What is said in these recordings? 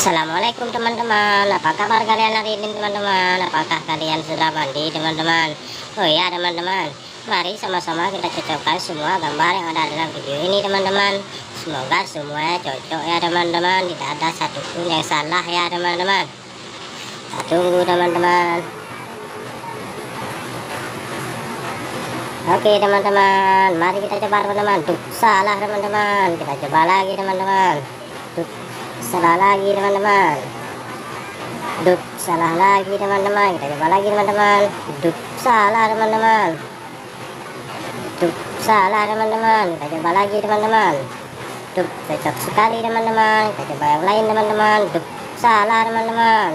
Assalamualaikum teman-teman, apa kabar kalian hari ini teman-teman? Apakah kalian sudah mandi teman-teman? Oh ya teman-teman, mari sama-sama kita cocokkan semua gambar yang ada dalam video ini teman-teman. Semoga semuanya cocok ya teman-teman, tidak ada satupun yang salah ya teman-teman. Kita tunggu teman-teman. Oke teman-teman, mari kita coba teman-teman. Tuh, salah teman-teman, kita coba lagi teman-teman. Tuh, salah lagi teman-teman. Dup, salah lagi teman-teman. Kita coba lagi teman-teman. Dup, salah teman-teman. Dup, salah teman-teman. Kita coba lagi teman-teman. Dup, cocok sekali teman-teman. Kita coba yang lain teman-teman. Dup, salah teman-teman.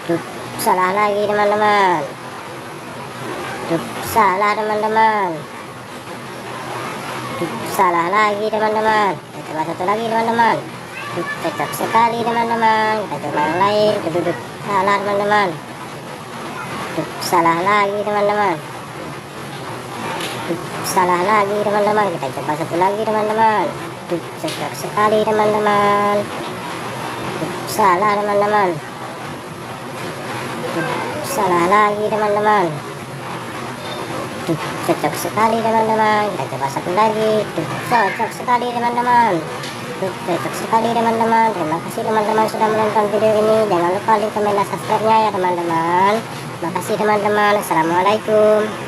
Dup, salah lagi teman-teman. Dup, salah teman-teman. Dup, salah lagi teman-teman. Kita coba satu lagi teman-teman. Cocok sekali teman-teman. Kita coba yang lain. Duduk, salah teman-teman. Salah lagi teman-teman. Salah lagi teman-teman. Kita coba satu lagi teman-teman. Cocok sekali teman-teman. Salah teman-teman. Salah lagi teman-teman. Cocok sekali teman-teman. Kita coba satu lagi. Cocok sekali teman-teman. Cocok sekali teman-teman. Terima kasih teman-teman sudah menonton video ini. Jangan lupa like, komen, dan subscribe-nya ya teman-teman. Terima kasih teman-teman. Assalamualaikum.